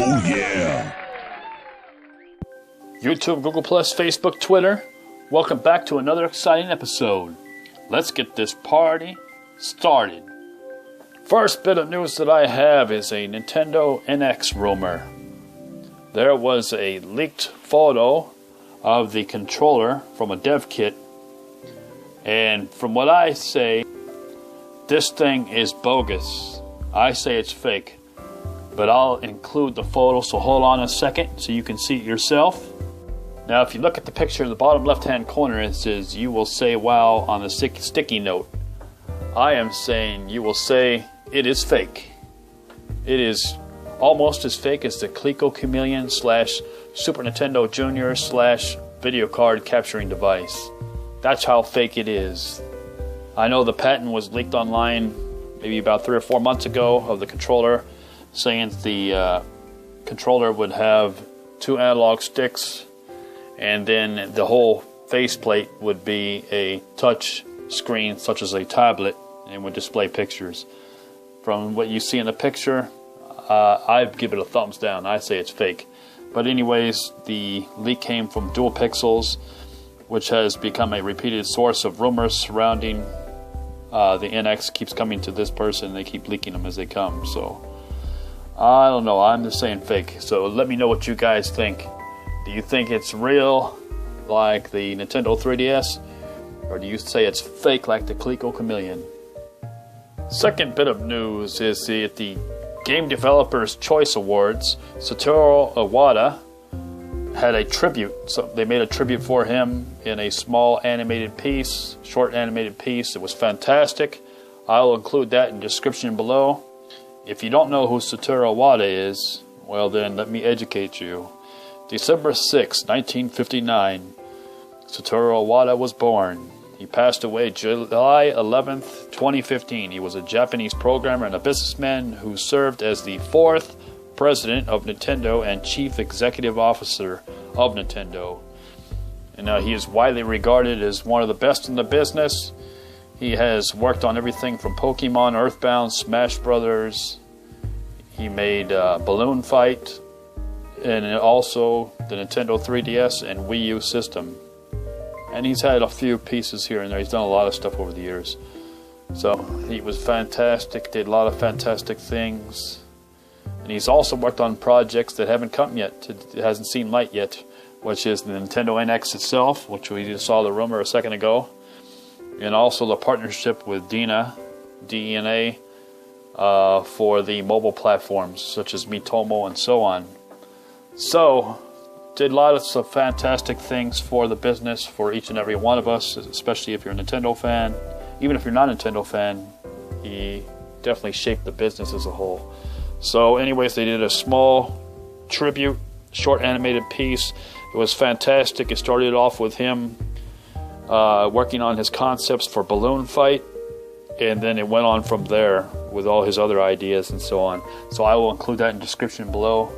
Oh yeah! YouTube, Google+, Facebook, Twitter, welcome back to another exciting episode. Let's get this party started. First bit of news that I have is a Nintendo NX rumor. There was a leaked photo of the controller from a dev kit, and from what I say, this thing is bogus. I say it's fake, but I'll include the photo, so hold on a second so you can see it yourself. Now, if you look at the picture in the bottom left-hand corner, it says, "You will say wow" on the sticky note. I am saying you will say it is fake. It is almost as fake as the Coleco Chameleon / Super Nintendo Junior / video card capturing device. That's how fake it is. I know the patent was leaked online maybe about 3 or 4 months ago of the controller, saying the controller would have 2 analog sticks, and then the whole faceplate would be a touch screen such as a tablet and would display pictures. From what you see in the picture, I'd give it a thumbs down. I say it's fake. But anyways, the leak came from Dual Pixels, which has become a repeated source of rumors surrounding the NX. Keeps coming to this person. They keep leaking them as they come. So I don't know. I'm just saying fake. So let me know what you guys think. Do you think it's real like the Nintendo 3DS? Or do you say it's fake like the Coleco Chameleon? Second bit of news is at the Game Developers Choice Awards, Satoru Iwata had a tribute. So they made a tribute for him in a small animated piece, short animated piece. It was fantastic. I'll include that in the description below. If you don't know who Satoru Iwata is, well then let me educate you. December 6, 1959, Satoru Iwata was born. He passed away July 11th, 2015. He was a Japanese programmer and a businessman who served as the 4th president of Nintendo and chief executive officer of Nintendo. And he is widely regarded as one of the best in the business. He has worked on everything from Pokemon, Earthbound, Smash Brothers. He made Balloon Fight, and also the Nintendo 3DS and Wii U system. And he's had a few pieces here and there. He's done a lot of stuff over the years. So he was fantastic, did a lot of fantastic things. And he's also worked on projects that haven't come yet, it hasn't seen light yet, which is the Nintendo NX itself, which we just saw the rumor a second ago. And also the partnership with DeNA for the mobile platforms such as Miitomo and so on. So, did lots of fantastic things for the business, for each and every one of us, especially if you're a Nintendo fan. Even if you're not a Nintendo fan, he definitely shaped the business as a whole. So anyways, they did a small tribute, short animated piece. It was fantastic. It started off with him working on his concepts for Balloon Fight, and then it went on from there with all his other ideas and so on. So I will include that in the description below.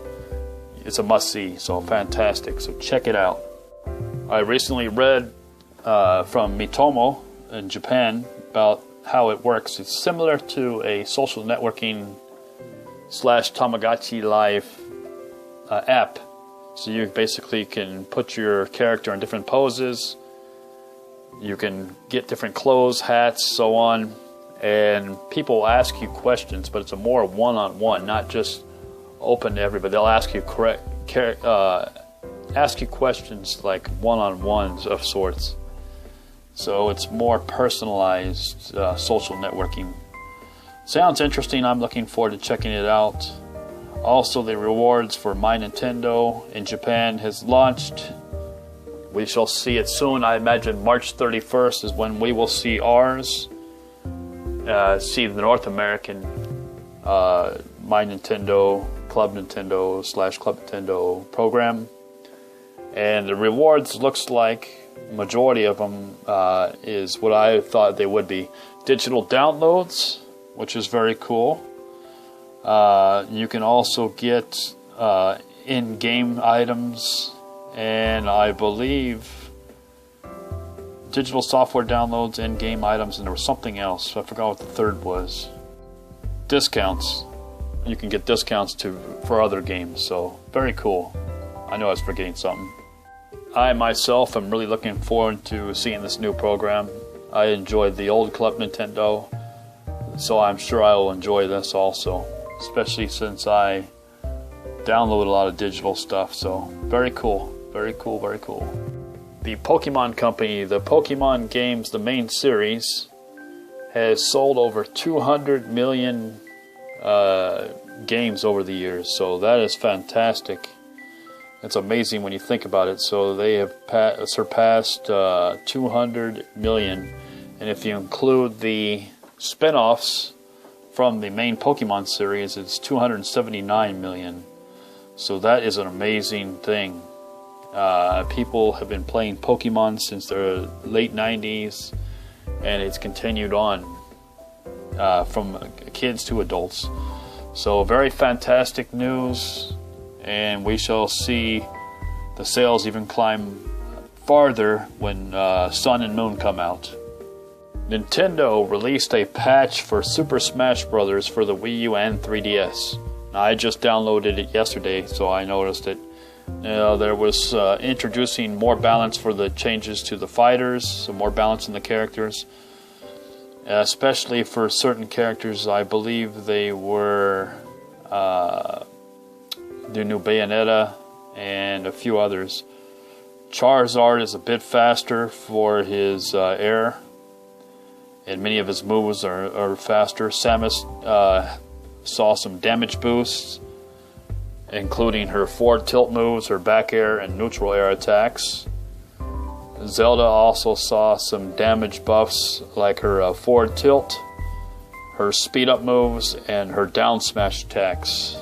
It's a must-see, so fantastic. So check it out. I recently read from Miitomo in Japan about how it works. It's similar to a social networking / Tamagotchi Life app. So you basically can put your character in different poses. You can get different clothes, hats, so on. And people ask you questions, but it's a more one-on-one, not just open to everybody. They'll ask you questions like one-on-ones of sorts. So it's more personalized social networking. Sounds interesting. I'm looking forward to checking it out. Also, the rewards for My Nintendo in Japan has launched. We shall see it soon. I imagine March 31st is when we will see ours. See the North American My Nintendo, Club Nintendo / Club Nintendo program. And the rewards looks like majority of them is what I thought they would be. Digital downloads, which is very cool. You can also get in-game items, and I believe digital software downloads, in-game items, and there was something else. I forgot what the third was. Discounts. you can get discounts for other games. So very cool. I know I was forgetting something. I myself am really looking forward to seeing this new program. I enjoyed the old Club Nintendo, so I'm sure I will enjoy this also, especially since I download a lot of digital stuff. So very cool, very cool, very cool. The Pokemon Company, the Pokemon games, the main series, has sold over 200 million games over the years. So that is fantastic. It's amazing when you think about it. So they have surpassed 200 million. And if you include the spin-offs from the main Pokemon series, it's 279 million. So that is an amazing thing. People have been playing Pokemon since the late 90s, and it's continued on from kids to adults. So very fantastic news, and we shall see the sales even climb farther when Sun and Moon come out. Nintendo released a patch for Super Smash Bros. For the Wii U and 3DS. Now, I just downloaded it yesterday, so I noticed it. There was introducing more balance for the changes to the fighters, so more balance in the characters. Especially for certain characters, I believe they were the new Bayonetta and a few others. Charizard is a bit faster for his air, and many of his moves are faster. Samus saw some damage boosts, including her forward tilt moves, her back air, and neutral air attacks. Zelda also saw some damage buffs like her forward tilt, her speed up moves, and her down smash attacks.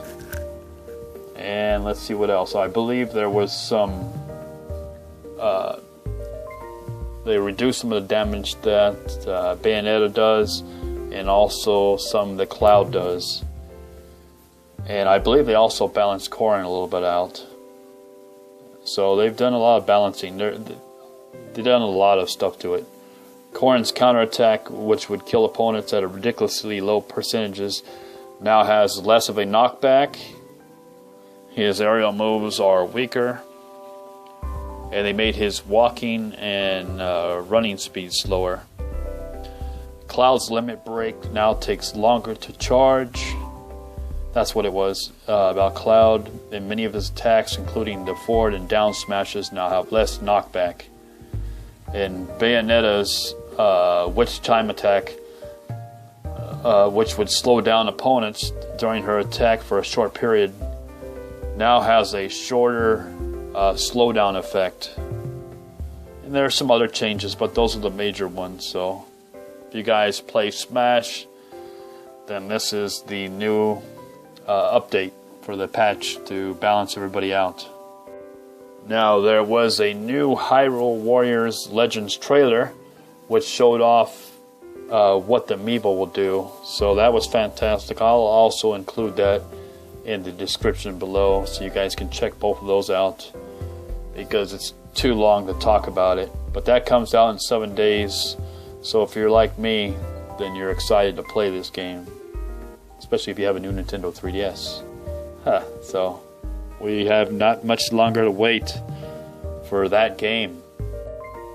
And let's see what else. I believe there was some... they reduced some of the damage that Bayonetta does, and also some that Cloud does. And I believe they also balanced Corrin a little bit out. So they've done a lot of balancing. They've done a lot of stuff to it. Corrin's counterattack, which would kill opponents at a ridiculously low percentages, now has less of a knockback. His aerial moves are weaker. And they made his walking and running speed slower. Cloud's limit break now takes longer to charge. That's what it was about Cloud. And many of his attacks, including the forward and down smashes, now have less knockback. And Bayonetta's Witch Time attack, which would slow down opponents during her attack for a short period, now has a shorter slowdown effect. And there are some other changes, but those are the major ones. So if you guys play Smash, then this is the new update for the patch to balance everybody out. Now, there was a new Hyrule Warriors Legends trailer, which showed off what the amiibo will do. So that was fantastic. I'll also include that in the description below, so you guys can check both of those out, because it's too long to talk about it. But that comes out in 7 days, so if you're like me, then you're excited to play this game, especially if you have a new Nintendo 3DS. So we have not much longer to wait for that game.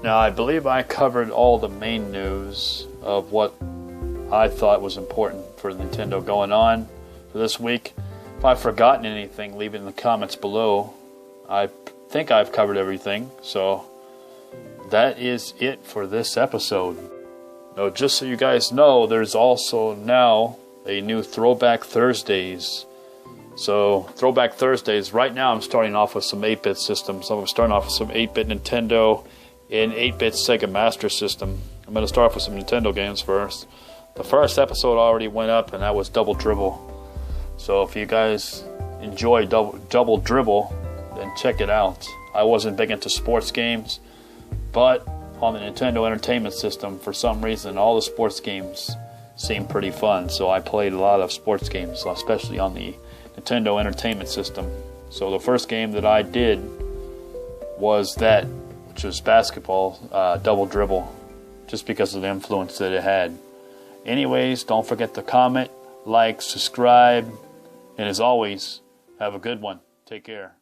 Now, I believe I covered all the main news of what I thought was important for Nintendo going on for this week. If I've forgotten anything, leave it in the comments below. I think I've covered everything, so that is it for this episode. Now, just so you guys know, there's also now a new Throwback Thursdays. So, Throwback Thursdays, right now I'm starting off with some 8-bit systems. I'm starting off with some 8-bit Nintendo and 8-bit Sega Master System. I'm going to start off with some Nintendo games first. The first episode already went up, and that was Double Dribble. So if you guys enjoy Double Dribble, then check it out. I wasn't big into sports games, but on the Nintendo Entertainment System, for some reason, all the sports games seemed pretty fun. So I played a lot of sports games, especially on the Nintendo Entertainment System. So the first game that I did was that, which was basketball, Double Dribble, just because of the influence that it had. Anyways, don't forget to comment, like, subscribe, And as always, have a good one. Take care.